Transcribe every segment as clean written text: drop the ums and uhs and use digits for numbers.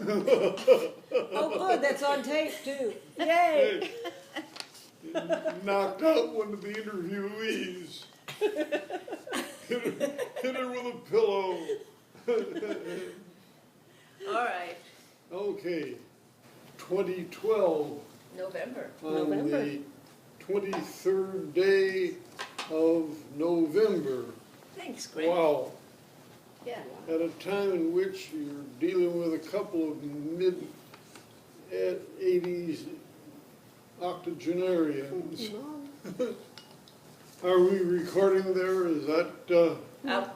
Oh, good, that's on tape too. Yay! Knocked out one of the interviewees. Hit her with a pillow. All right, Okay, 2012, November. on November. the 23rd day of November. Thanks, Grant. Wow, Yeah. at a time in which you're dealing with a couple of mid-80s octogenarians. Are we recording there? Is that,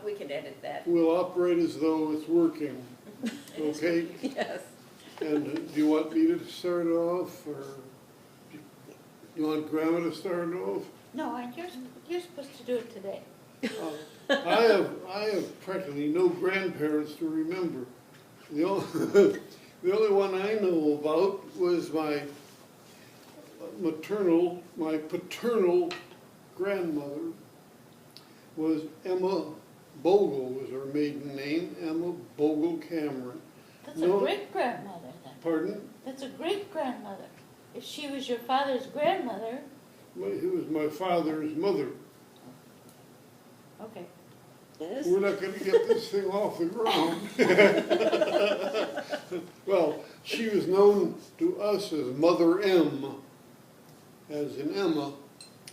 We can edit that. we'll operate as though it's working, okay? Yes. And do you want me to start off, or do you want Grandma to start off? No, and you're supposed to do it today. I have practically no grandparents to remember. The only, the only one I know about was my paternal grandmother was Emma Bogle, was her maiden name, Emma Bogle Cameron. That's No. a great-grandmother then. Pardon? That's a great-grandmother. If she was your father's grandmother, It was my father's mother. okay. Yes. We're not gonna get this thing off the ground. Well, she was known to us as Mother M, as in Emma,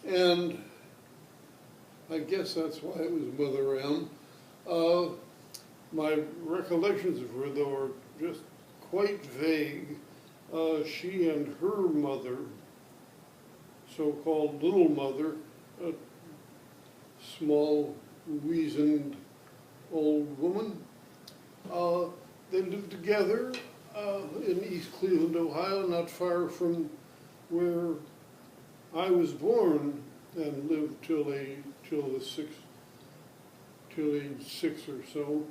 and I guess that's why it was Mother M. My recollections of her, though, are just quite vague. She and her mother, so-called little mother, a small, weazened old woman, they lived together in East Cleveland, Ohio, not far from where I was born, and lived till age 6 or so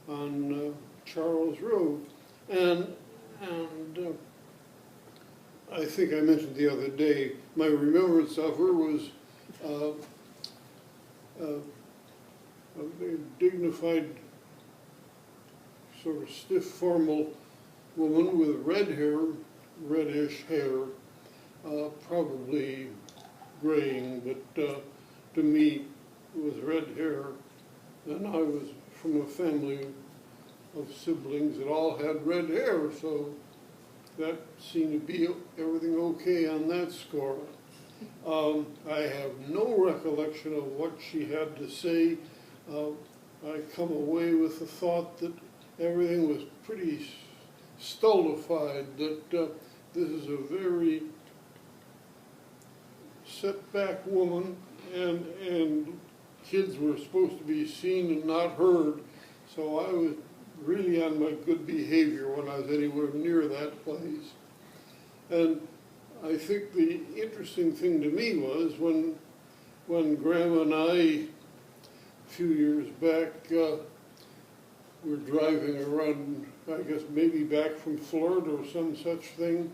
on Charles Road. And I think I mentioned the other day, my remembrance of her was a very dignified, sort of stiff, formal woman with red hair, reddish hair, probably graying, but to me it was red hair. And I was from a family of siblings that all had red hair, so that seemed to be everything okay on that score. I have no recollection of what she had to say. I come away with the thought that everything was pretty stultified, that this is a very set-back woman, and kids were supposed to be seen and not heard, so I was really on my good behavior when I was anywhere near that place. And I think the interesting thing to me was when Grandma and I, a few years back, were driving around, I guess maybe back from Florida or some such thing,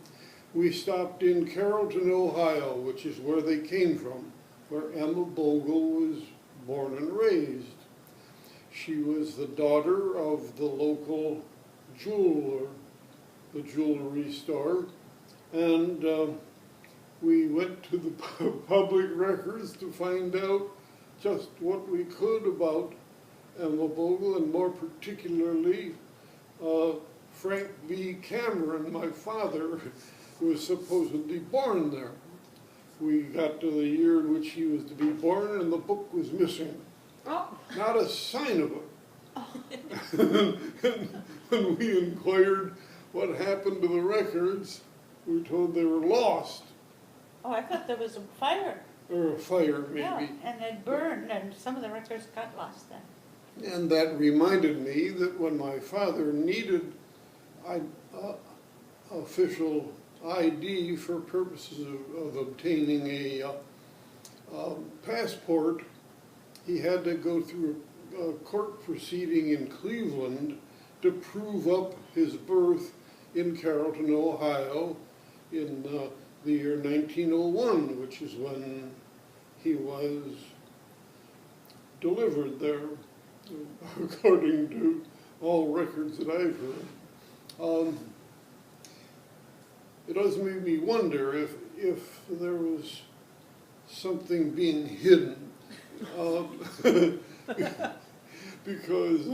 we stopped in Carrollton, Ohio, which is where they came from, where Emma Bogle was born and raised. She was the daughter of the local jeweler, the jewelry store, and we went to the public records to find out just what we could about Emma Bogle, and more particularly Frank V. Cameron, my father, was supposedly born there. We got to the year in which he was to be born, and the book was missing. Oh, Not a sign of it. And when we inquired what happened to the records, we were told they were lost, Oh, I thought there was a fire. or a fire Yeah, maybe. and it burned, and some of the records got lost then. And that reminded me that when my father needed official ID for purposes of obtaining a passport, he had to go through a court proceeding in Cleveland to prove up his birth in Carrollton, Ohio, in the year 1901, which is when he was delivered there, according to all records that I've heard. It does make me wonder if there was something being hidden. Because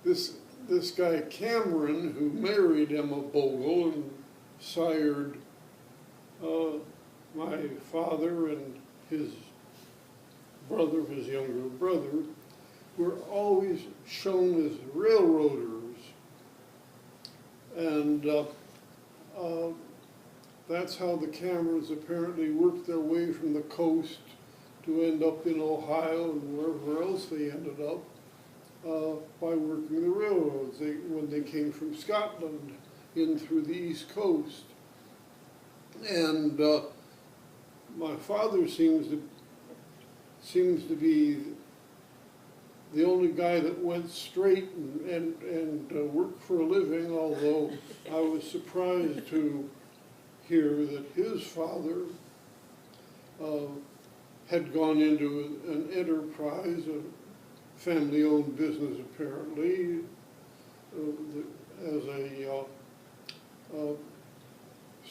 this guy Cameron, who married Emma Bogle and sired my father and his brother, his younger brother, were always shown as railroaders. And that's how the Camerons apparently worked their way from the coast to end up in Ohio and wherever else they ended up by working the railroads. When they came from Scotland in through the East Coast. And my father seems to be the only guy that went straight and worked for a living, although I was surprised to hear that his father had gone into an enterprise, a family-owned business apparently, as a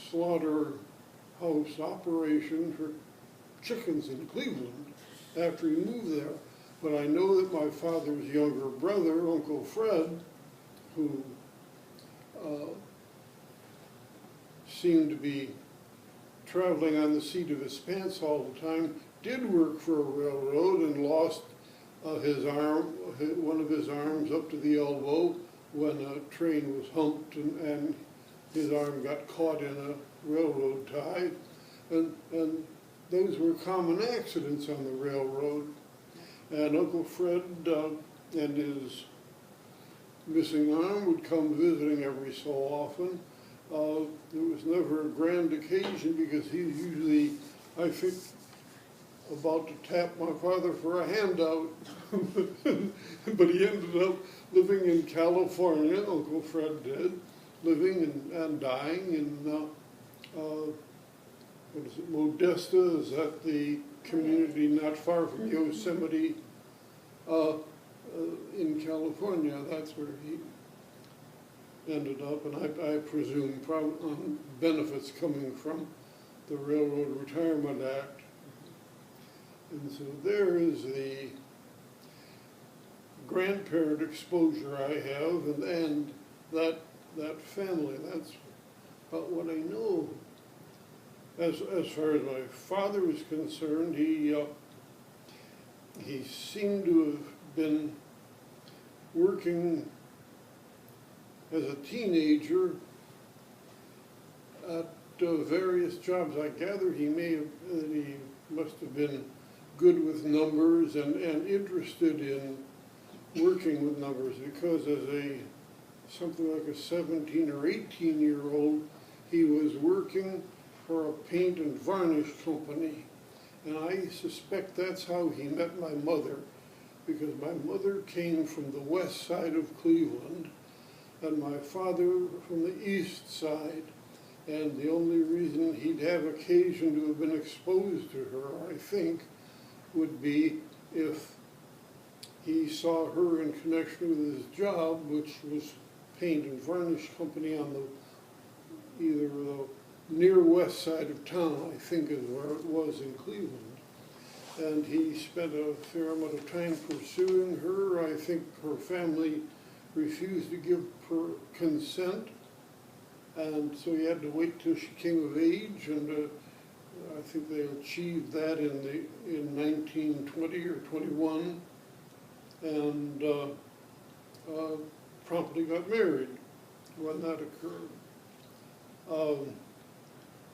slaughterhouse operation for chickens in Cleveland after he moved there. But I know that my father's younger brother, Uncle Fred, who seemed to be traveling on the seat of his pants all the time, did work for a railroad and lost his arm, one of his arms up to the elbow when a train was humped and his arm got caught in a railroad tie. And those were common accidents on the railroad. And Uncle Fred and his missing arm would come visiting every so often. It was never a grand occasion because he's usually, I think, about to tap my father for a handout. But he ended up living in California, Uncle Fred did, living and dying in, what is it, Modesta? Is that the community not far from Yosemite in California? That's where he ended up, and I presume on benefits coming from the Railroad Retirement Act. And so there is the grandparent exposure I have, and that family. That's about what I know. As far as my father is concerned, he seemed to have been working as a teenager at various jobs. I gather he must have been good with numbers and interested in working with numbers, because as something like a 17 or 18-year-old, he was working for a paint and varnish company. And I suspect that's how he met my mother, because my mother came from the west side of Cleveland and my father from the east side. And the only reason he'd have occasion to have been exposed to her, I think, would be if he saw her in connection with his job, which was paint and varnish company on either the near west side of town, I think is where it was in Cleveland. And he spent a fair amount of time pursuing her. I think her family refused to give her consent, and so he had to wait till she came of age, and I think they achieved that in 1920 or 21, and promptly got married when that occurred.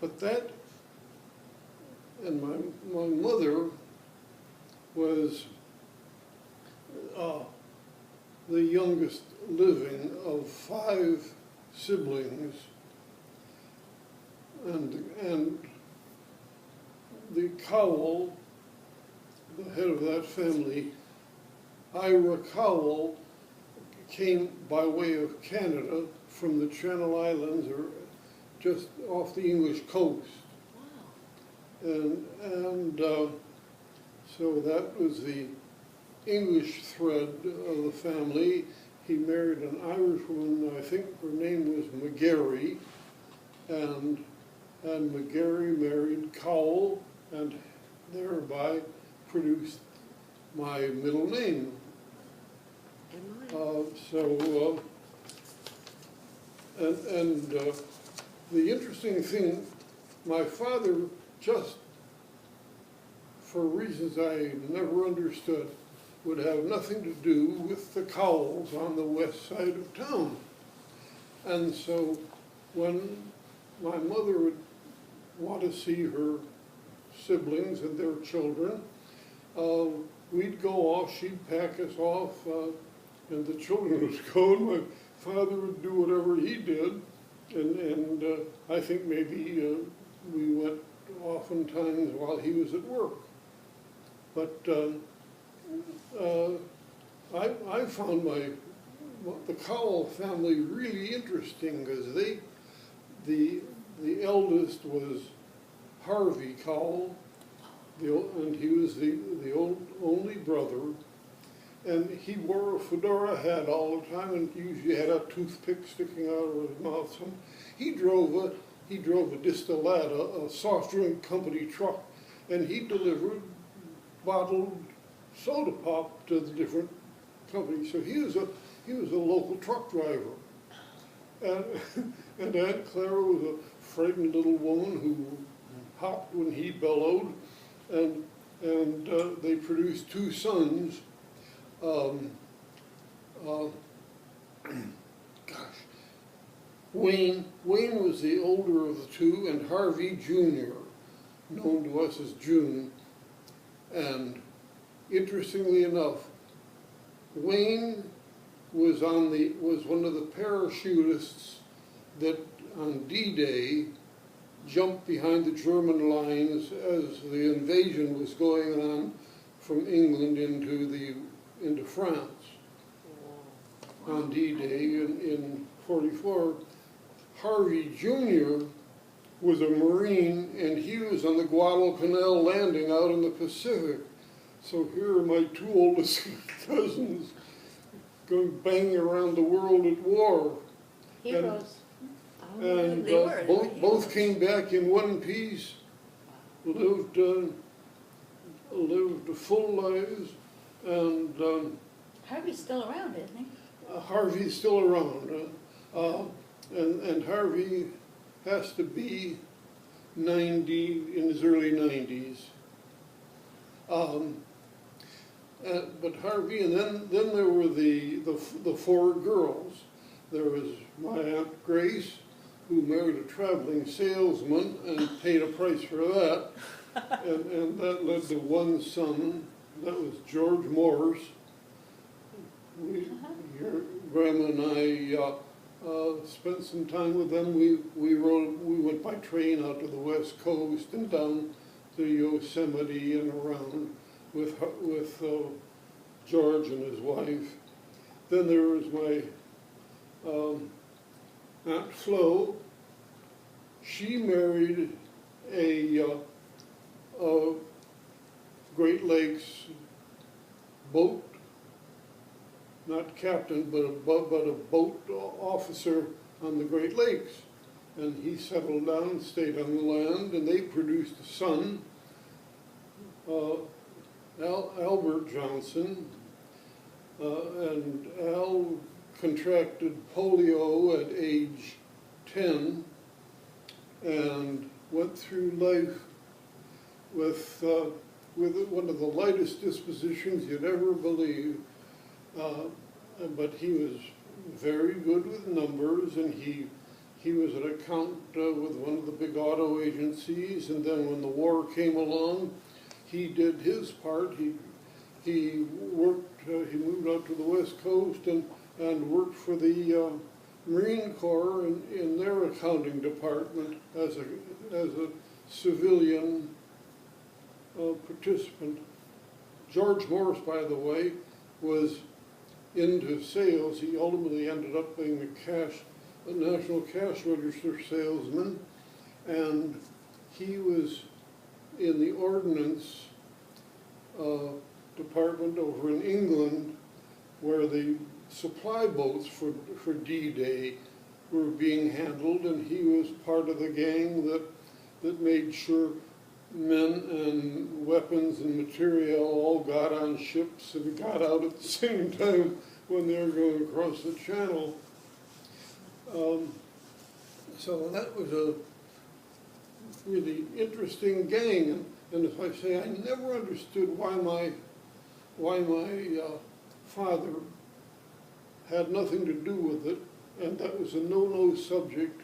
But that, and my mother was the youngest living of 5 siblings, and the Cowell, the head of that family, Ira Cowell, came by way of Canada from the Channel Islands, or just off the English coast. Wow. And so that was the English thread of the family. he married an Irish woman, I think her name was McGarry, and McGarry married Cowell, and thereby produced my middle name. The interesting thing, my father, just for reasons I never understood, would have nothing to do with the Cowells on the west side of town. And so when my mother would want to see her siblings and their children, we'd go off, she'd pack us off, and the children would go, and my father would do whatever he did. And I think maybe we went oftentimes while he was at work. But I found the Cowell family really interesting, because the eldest was Harvey Cowell, and he was the only brother, and he wore a fedora hat all the time, and usually had a toothpick sticking out of his mouth. So he drove a Distillate, a soft drink company truck, and he delivered bottled soda pop to the different companies. So he was a local truck driver, and Aunt Clara was a frightened little woman who hopped when he bellowed, and they produced two sons. Wayne was the older of the two, and Harvey Jr., known to us as June. And interestingly enough, Wayne was one of the parachutists that on D-Day jumped behind the German lines as the invasion was going on from England into France. On D-Day in 44, Harvey Jr. was a Marine, and he was on the Guadalcanal landing out in the Pacific. So here are my two oldest cousins going banging around the world at war. Heroes. And They were both came back in one piece, lived full lives, and Harvey's still around, isn't he? Harvey's still around. And Harvey has to be 90, in his early 90s. But Harvey, and then there were the four girls. There was my Aunt Grace, who married a traveling salesman and paid a price for that. and that led to one son, that was George Morse. Your grandma and I spent some time with them. We went by train out to the West Coast and down to Yosemite and around with George and his wife. Then there was my Aunt Flo. She married a Great Lakes boat, not captain, but a boat officer on the Great Lakes. And he settled down, stayed on the land, and they produced a son, Albert Johnson. And Al contracted polio at age 10 and went through life with one of the lightest dispositions you'd ever believe. But he was very good with numbers, and he was an accountant with one of the big auto agencies, and then when the war came along, he did his part. He worked, he moved out to the West Coast and worked for the Marine Corps in their accounting department as a civilian participant. George Morse, by the way, was into sales. He ultimately ended up being a National Cash Register salesman, and he was in the ordnance department over in England, where the supply boats for D-Day were being handled, and he was part of the gang that made sure men and weapons and material all got on ships and got out at the same time when they were going across the channel. So that was a really interesting gang, and as I say, I never understood why my father had nothing to do with it, and that was a no-no subject.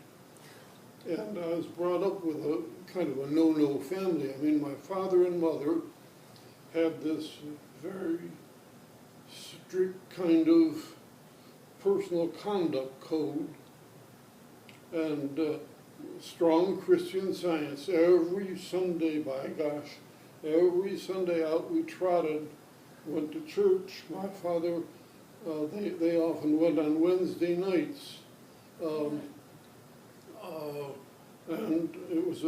And I was brought up with a kind of a no-no family. I mean, my father and mother had this very strict kind of personal conduct code, and strong Christian Science. Every Sunday, by gosh, every Sunday out we trotted, went to church. My father, they often went on Wednesday nights. And it was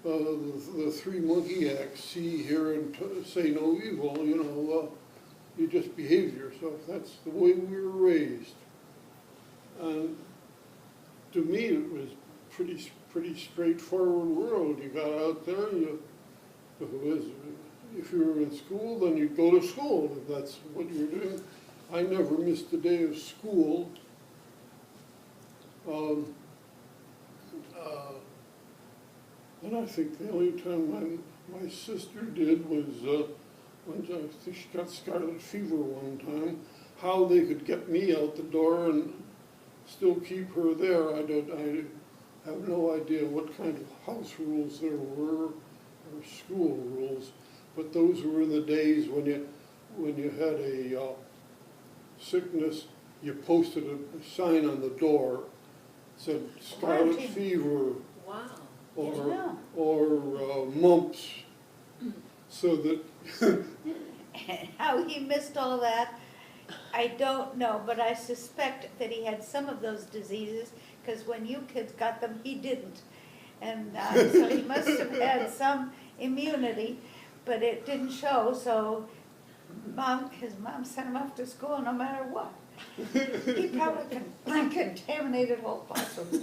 the three monkey acts: see, hear, and say no evil. You know, you just behave yourself. That's the way we were raised. And to me, it was pretty straightforward world. You got out there, if you were in school, then you'd go to school, if that's what you were doing. I never missed a day of school. And I think the only time my sister did was when I think she got scarlet fever one time. How they could get me out the door and still keep her there, I have no idea what kind of house rules there were or school rules, but those were the days when you had a sickness, you posted a sign on the door, said scarlet fever. Wow. Or mumps, so that And how he missed all of that, I don't know, but I suspect that he had some of those diseases, because when you kids got them, he didn't. And so he must have had some immunity, but it didn't show, so his mom sent him off to school no matter what. He probably contaminated whole classrooms.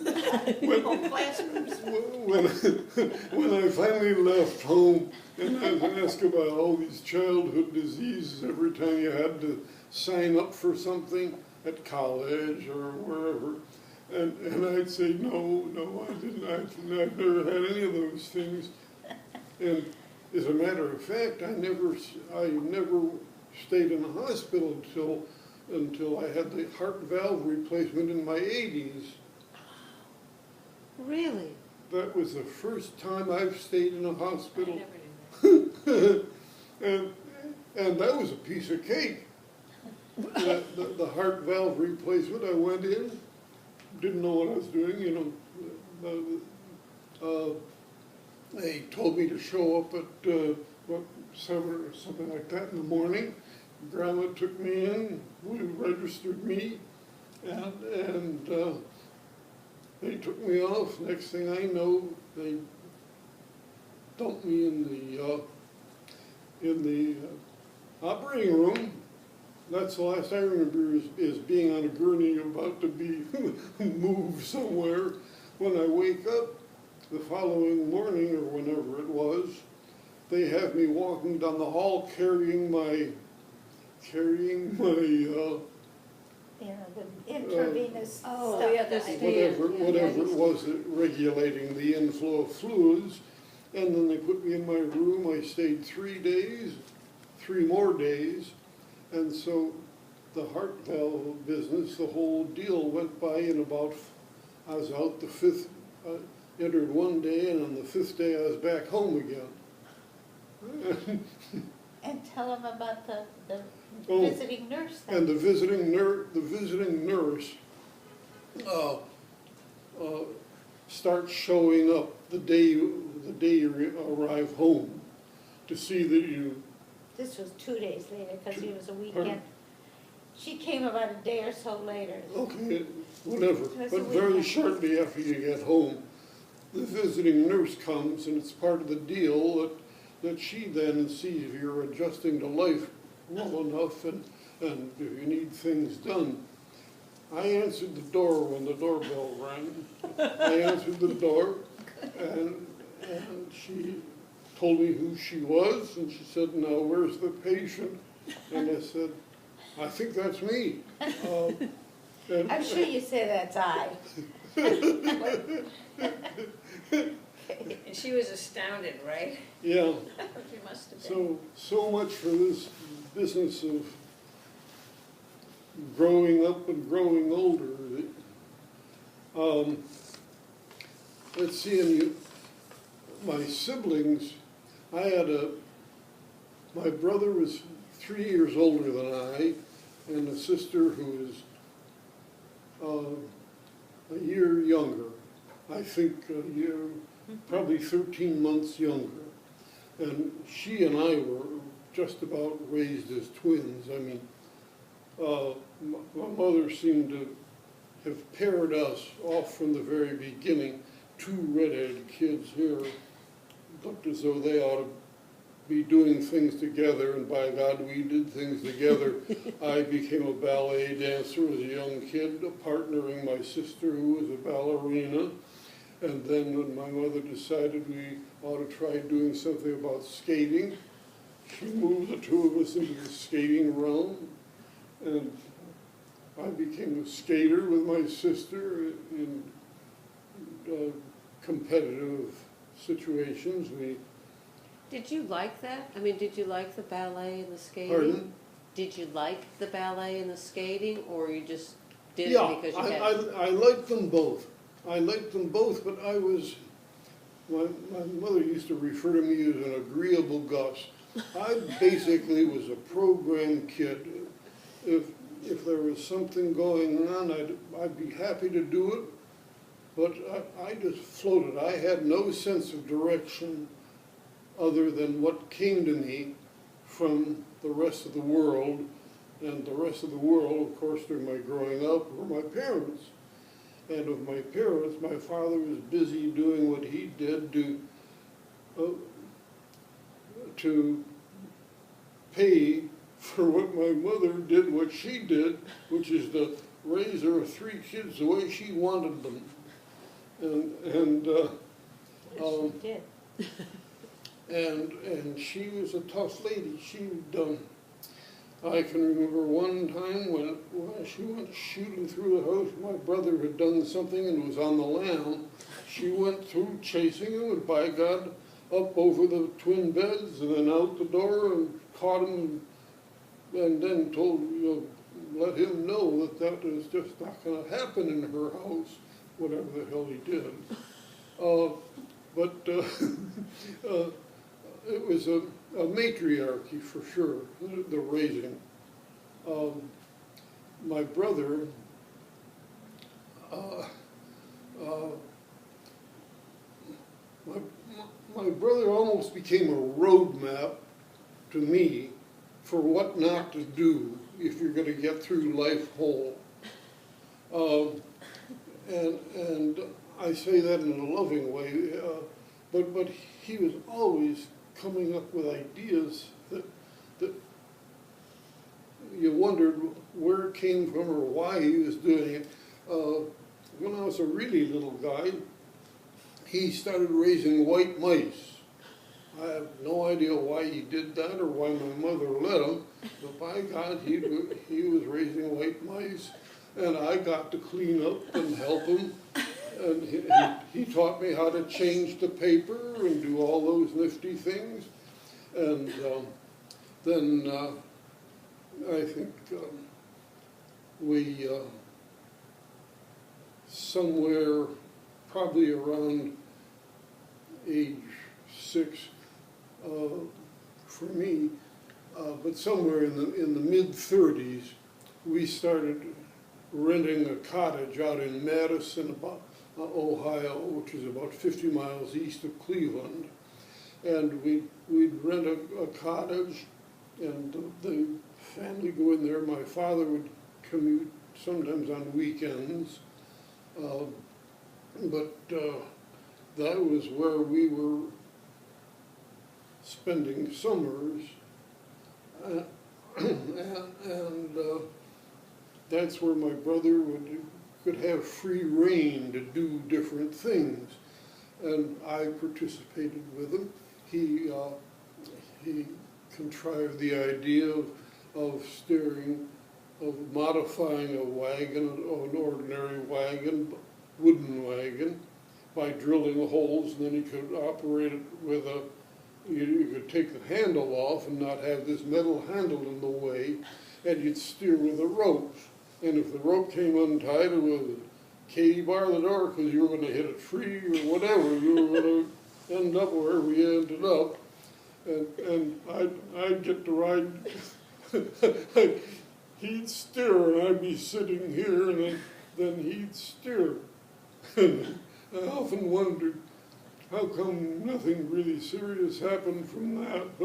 Whole classrooms. when I finally left home and I was asked about all these childhood diseases every time you had to sign up for something at college or wherever, and I'd say, no, I didn't. I've never had any of those things. And as a matter of fact, I never stayed in the hospital until I had the heart valve replacement in my 80s. Really? That was the first time I've stayed in a hospital. I never knew that. and that was a piece of cake. The heart valve replacement, I went in, didn't know what I was doing, they told me to show up at 7 or something like that in the morning. Grandma took me in, we registered me, and they took me off. Next thing I know, they dumped me in the operating room. That's the last I remember is being on a gurney about to be moved somewhere. When I wake up the following morning or whenever it was, they have me walking down the hall carrying my The intravenous stuff. yeah, the whatever it was that regulating the inflow of fluids. And then they put me in my room. I stayed 3 days, 3 more days. And so the heart valve business, the whole deal went by in about, I was out the 5th, entered one day, and on the 5th day I was back home again. And tell him about the Oh, visiting nurse thing. and the visiting nurse starts showing up the day you arrive home to see that you. This was 2 days later, because it was a weekend. Pardon? She came about a day or so later. Okay, whatever. It was But a very weekend. shortly after you get home, the visiting nurse comes, and it's part of the deal that she then sees if you're adjusting to life well enough, and and if you need things done. I answered the door when the doorbell rang. I answered the door, and she told me who she was, and she said, "Now, where's the patient?" And I said, "I think that's me." And I'm sure you say that's I. And she was astounded, right? yeah, She must have been. so much for this business of growing up and growing older. Let's see, my siblings, my brother was 3 years older than I, and a sister who is a year younger. I think a year, probably 13 months younger. And she and I were just about raised as twins. I mean, my mother seemed to have paired us off from the very beginning. Two redheaded kids here looked as though they ought to be doing things together, and by God, we did things together. I became a ballet dancer as a young kid, partnering my sister, who was a ballerina. And then when my mother decided we ought to try doing something about skating, she moved the two of us into the skating realm. And I became a skater with my sister in competitive situations. Did you like that? I mean, did you like the ballet and the skating? Pardon? Did you like the ballet and the skating, or you just did Yeah, it because you had to? I liked them both. I liked them both, but my mother used to refer to me as an agreeable Gus. I basically was a program kid. If there was something going on, I'd be happy to do it, but I just floated. I had no sense of direction other than what came to me from the rest of the world. And the rest of the world, of course, during my growing up, were my parents. And of my parents, my father was busy doing what he did to pay for what my mother did, what she did, which is to raise her 3 kids the way she wanted them. And She did. And she was a tough lady. I can remember one time when she went shooting through the house. My brother had done something and was on the lam. She went through chasing him, and by God, up over the twin beds and then out the door and caught him, and then let him know that was just not going to happen in her house, whatever the hell he did. It was a matriarchy for sure, the raising. My brother, my brother almost became a roadmap to me for what not to do if you're going to get through life whole. And I say that in a loving way, but he was always coming up with ideas that you wondered where it came from or why he was doing it. When I was a really little guy, he started raising white mice. I have no idea why he did that or why my mother let him, but by God, he was raising white mice, and I got to clean up and help him. And he taught me how to change the paper and do all those nifty things. And then I think we, somewhere probably around age 6 for me, but somewhere in the mid-30s, we started renting a cottage out in Madison, Ohio, which is about 50 miles east of Cleveland. And we'd rent a cottage, and the family go in there. My father would commute sometimes on weekends, but that was where we were spending summers. and that's where my brother could have free reign to do different things. And I participated with him. He contrived the idea of modifying a wagon, an ordinary wagon, wooden wagon, by drilling holes, and then he could operate it with you could take the handle off and not have this metal handle in the way, and you'd steer with the ropes. And if the rope came untied, it was Katie, bar the door, because you were going to hit a tree or whatever. You were going to end up wherever you ended up. And I'd get to ride. He'd steer, and I'd be sitting here, and then he'd steer. And I often wondered how come nothing really serious happened from that.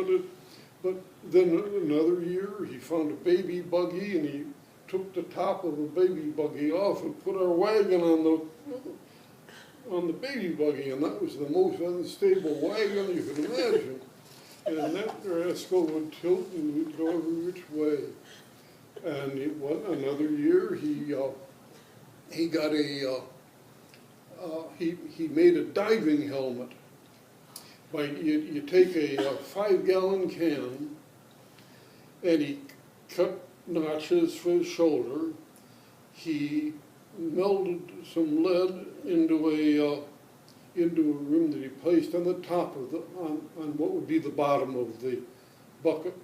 But then another year, he found a baby buggy, and he took the top of the baby buggy off and put our wagon on the baby buggy, and that was the most unstable wagon you could imagine. And that rascal would tilt and would go every which way. And another year, he got he made a diving helmet. You take a 5-gallon can, and he cut notches for his shoulder. He melted some lead into a rim that he placed on the top of on what would be the bottom of the bucket.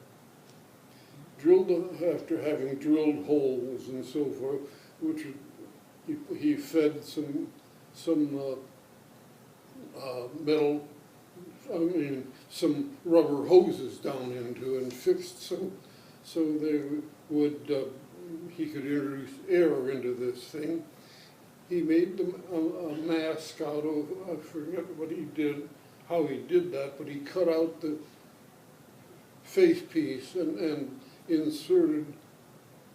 After having drilled holes and so forth, which he fed some metal, some rubber hoses down into, and fixed so they would he could introduce air into this thing. He made a mask out of, I forget what he did, how he did that, but he cut out the face piece and inserted,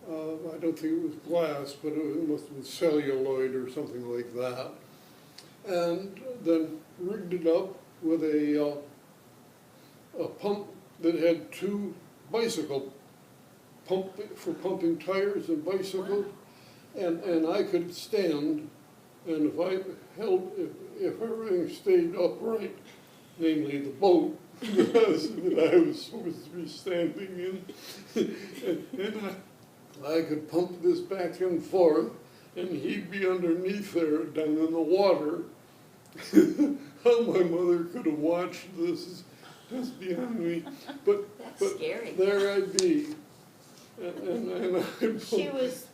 I don't think it was glass, but it must have been celluloid or something like that, and then rigged it up with a pump that had 2 bicycle pump for pumping tires and bicycles. And I could stand, and if everything stayed upright, namely the boat, that I was supposed to be standing in, and I could pump this back and forth, and he'd be underneath there, down in the water. How my mother could have watched this is just beyond me. But scary. There I'd be. And She was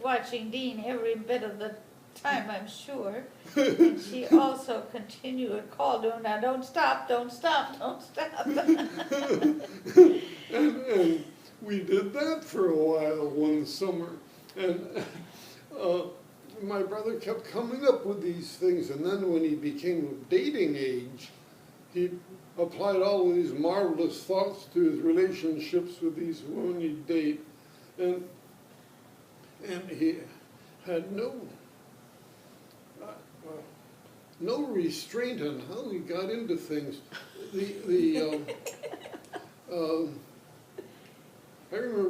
watching Dean every bit of the time, I'm sure. And she also continued, called to him, now don't stop, don't stop, don't stop. and we did that for a while one summer. And my brother kept coming up with these things, and then when he became of dating age, he applied all of these marvelous thoughts to his relationships with these women he'd date, and he had no restraint on how he got into things. I remember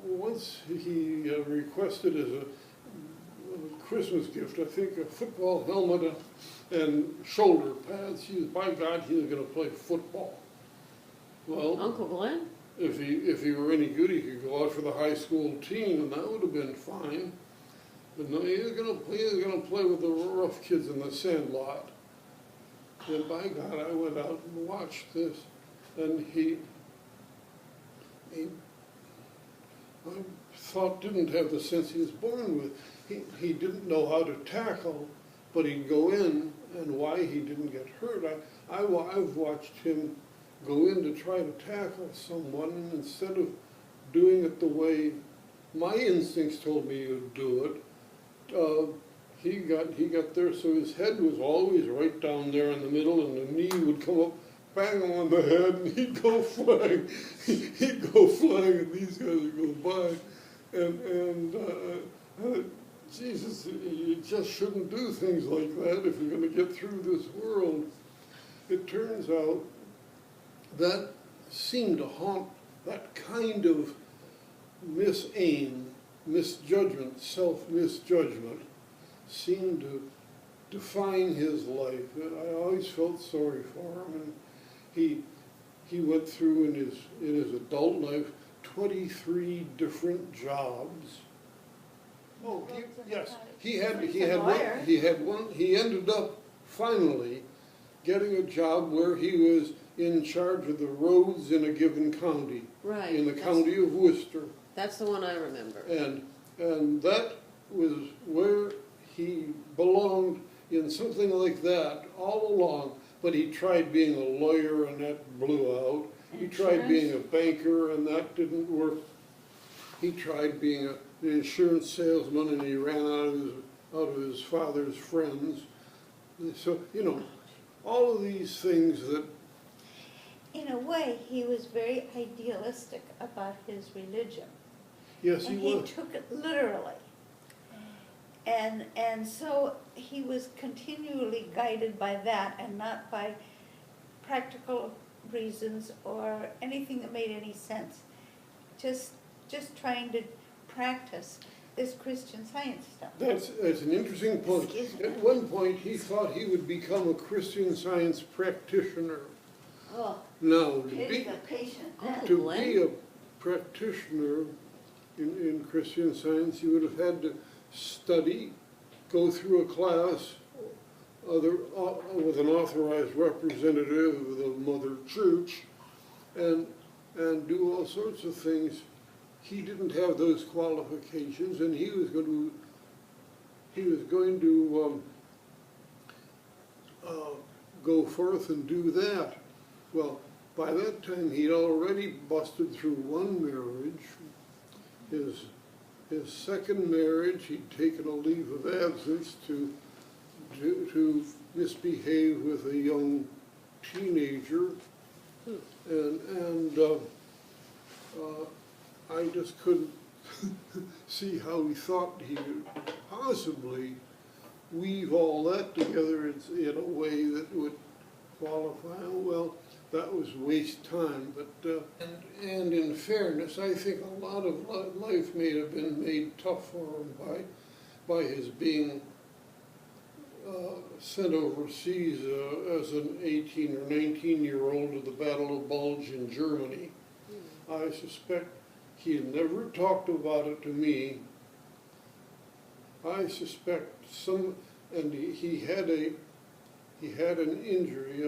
once he requested as a Christmas gift, I think, a football helmet and shoulder pads. By God, he was going to play football. Well, Uncle Glenn? if he were any good, he could go out for the high school team, and that would have been fine. But no, he was going to play with the rough kids in the sand lot. And by God, I went out and watched this, and I thought didn't have the sense he was born with. He didn't know how to tackle, but he'd go in, and why he didn't get hurt. I've watched him go in to try to tackle someone, and instead of doing it the way my instincts told me you'd do it, he got there, so his head was always right down there in the middle, and the knee would come up, bang him on the head, and he'd go flying. He'd go flying, and these guys would go by. And Jesus, you just shouldn't do things like that if you're going to get through this world. It turns out that seemed to haunt that kind of misjudgment, self-misjudgment seemed to define his life. And I always felt sorry for him. And he went through in his adult life 23 different jobs. Oh, yes, he ended up finally getting a job where he was in charge of the roads in a given county. Right. In the county of Worcester. That's the one I remember. And that was where he belonged, in something like that all along. But he tried being a lawyer and that blew out. He tried being a banker and that didn't work. He tried being an insurance salesman and he ran out of his father's friends. So, you know, all of these things that... In a way, he was very idealistic about his religion. Yes, he And was. he took it literally. And so he was continually guided by that and not by practical reasons or anything that made any sense. Just trying to practice this Christian Science stuff. That's an interesting point. Excuse me. At one point, he thought he would become a Christian Science practitioner. Oh, Now, pity the patient. to be a practitioner in Christian Science, you would have had to study, go through a class with an authorized representative of the Mother Church, and do all sorts of things. He didn't have those qualifications, and he was going to go forth and do that. Well, by that time, he'd already busted through one marriage. His second marriage, he'd taken a leave of absence to misbehave with a young teenager, and I just couldn't see how he thought he would possibly weave all that together in a way that would qualify. Well, that was waste time, but and in fairness, I think a lot of life may have been made tough for him by his being sent overseas as an 18 or 19-year-old to the Battle of Bulge in Germany. I suspect he had never talked about it to me. I suspect and he had an injury,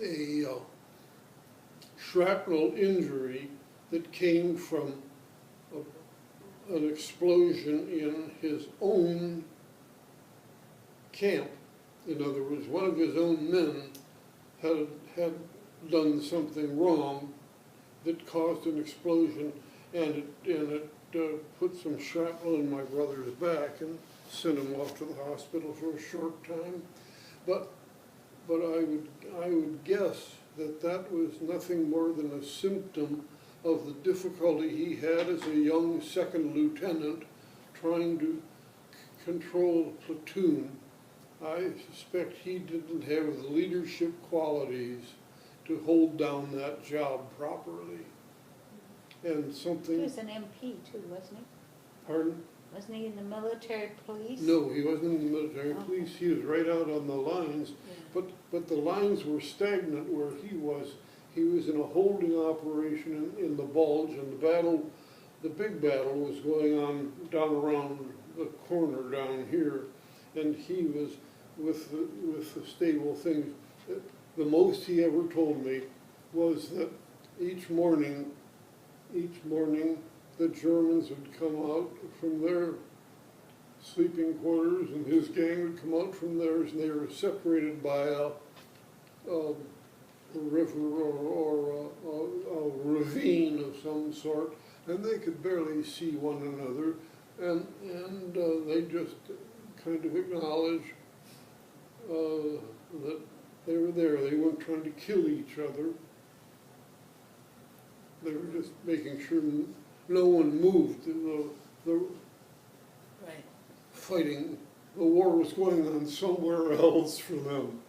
a shrapnel injury that came from an explosion in his own camp. In other words, one of his own men had done something wrong that caused an explosion, and it put some shrapnel in my brother's back and sent him off to the hospital for a short time. But I would guess that was nothing more than a symptom of the difficulty he had as a young second lieutenant trying to control a platoon. I suspect he didn't have the leadership qualities to hold down that job properly. And something... He was an MP too, wasn't he? Pardon? Wasn't he in the military police? No, he wasn't in the military police. He was right out on the lines. Yeah. But the lines were stagnant where he was. He was in a holding operation in the Bulge, and the big battle was going on down around the corner down here, and he was with the stable things. The most he ever told me was that each morning the Germans would come out from their sleeping quarters and his gang would come out from theirs, and they were separated by a river or a ravine of some sort, and they could barely see one another, and they just kind of acknowledge that they were there. They weren't trying to kill each other. They were just making sure no one moved. The Right. fighting, the war was going on somewhere else for them.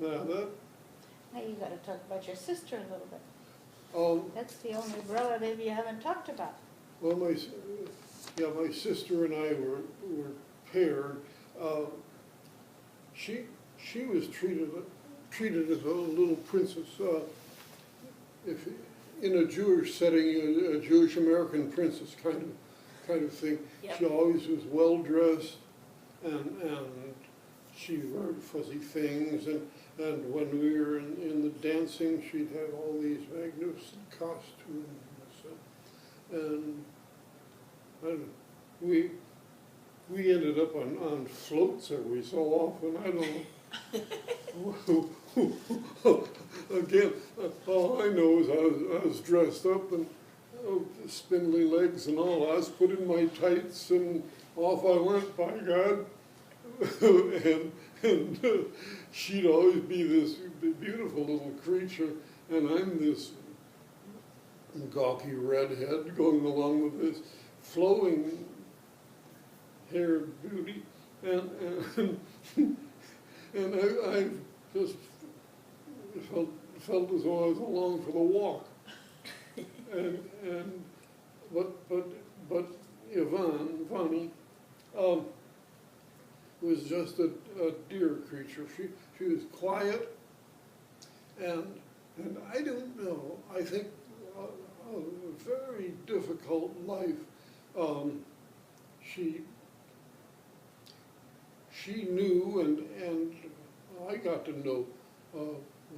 Now Now you gotta talk about your sister a little bit. Um, That's the only relative you haven't talked about. well, my sister and I were paired. She was treated as a little princess. If in a Jewish setting, a Jewish American princess kind of thing. Yep. She always was well dressed, and she wore fuzzy things, and when we were in the dancing, she'd have all these magnificent costumes, and I don't know, we ended up on floats every so often. I don't know. Again, all I know is I was dressed up and spindly legs and all. I was put in my tights and off I went, by God. and she'd always be this beautiful little creature, and I'm this gawky redhead going along with this flowing haired beauty, and I just felt as though I was along for the walk. But Vani, was just a dear creature. She was quiet, and I don't know. I think a very difficult life. She knew, and I got to know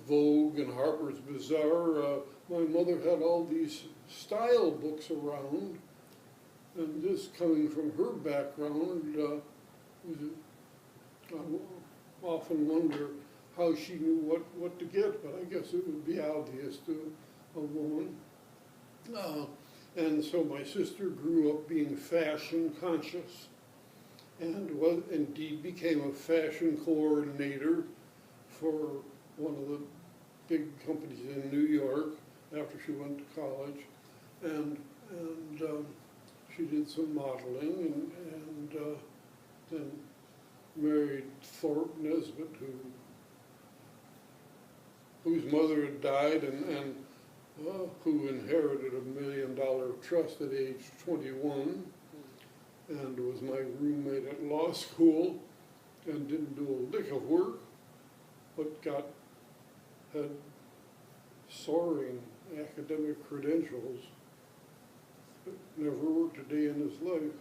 Vogue and Harper's Bazaar. My mother had all these style books around, and this coming from her background, I often wonder how she knew what to get, but I guess it would be obvious to a woman. And so my sister grew up being fashion conscious, and was indeed became a fashion coordinator for one of the big companies in New York after she went to college, and she did some modeling, and then married Thorpe Nesbitt, whose mother had died, and who inherited $1 million trust at age 21, and was my roommate at law school, and didn't do a lick of work, but had soaring academic credentials, but never worked a day in his life.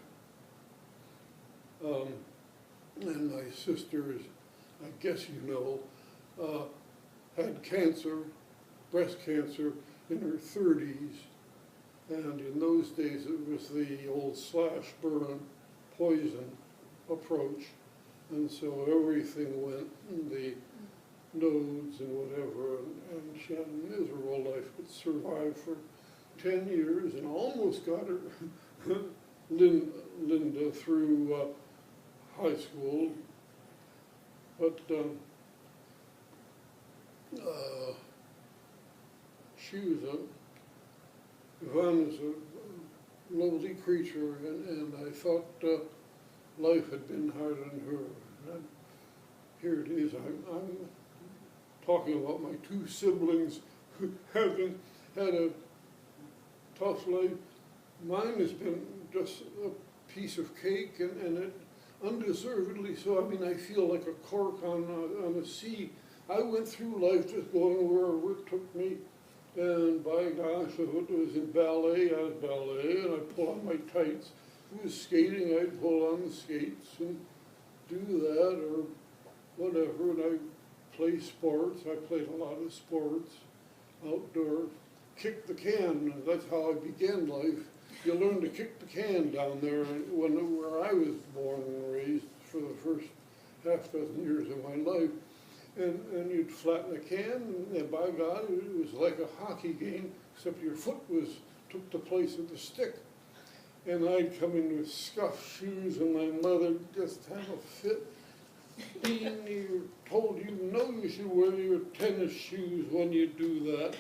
And my sister, I guess you know, had cancer, breast cancer, in her 30s, and in those days it was the old slash burn poison approach, and so everything went in the nodes and whatever, and she had a miserable life, but survived for 10 years and almost got her Linda through high school, but Yvonne was a lovely creature, and I thought life had been hard on her. And here it is, I'm talking about my two siblings having had a tough life. Mine has been just a piece of cake, and it undeservedly so. I mean, I feel like a cork on a sea. I went through life just going wherever it took me, and by gosh, if it was in ballet, I was ballet, and I'd pull on my tights. If it was skating, I'd pull on the skates and do that, or whatever, and I play sports. I played a lot of sports, outdoor. Kick the can, that's how I began life. You learn to kick the can down there where I was born and raised for the first half dozen years of my life. And you'd flatten the can, and by God, it was like a hockey game, except your foot took the place of the stick. And I'd come in with scuffed shoes, and my mother just have a fit. Dean, you told you know you should wear your tennis shoes when you do that.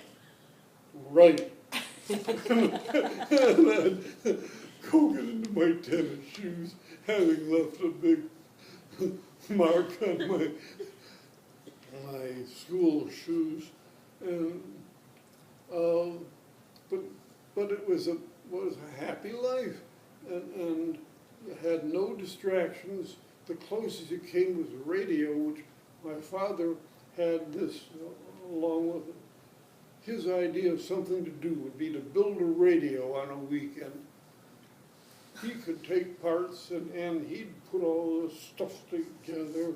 Right. And I'd go get into my tennis shoes, having left a big mark on my school shoes, and, but it was a happy life, and had no distractions. The closest it came was the radio, which my father had this along with it. His idea of something to do would be to build a radio on a weekend. He could take parts and he'd put all this stuff together.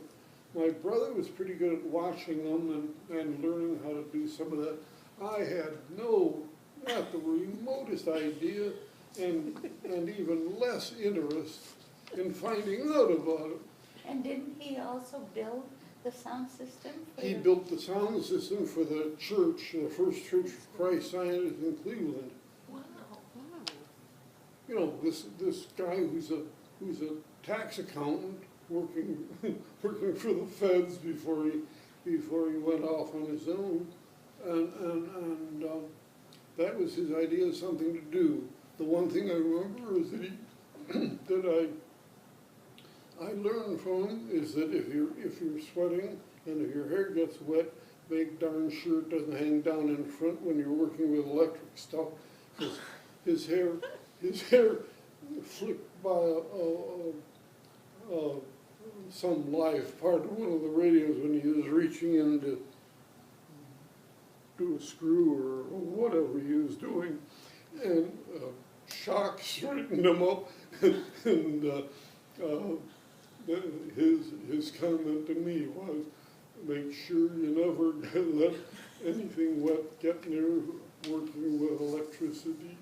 My brother was pretty good at watching them and learning how to do some of that. I had not the remotest idea and even less interest in finding out about it. And didn't he also build the sound system? He built the sound system for the church, the First Church of Christ Scientist in Cleveland. Wow. Wow. You know, this guy who's a tax accountant working working for the feds before he went off on his own, and that was his idea of something to do. The one thing I remember is that I learned from him is that if you're sweating and if your hair gets wet, make darn sure it doesn't hang down in front when you're working with electric stuff, because his hair flicked by some live part of one of the radios when he was reaching in to do a screw or whatever he was doing, and shock straightened him up, and his comment to me was, make sure you never let anything wet get near working with electricity.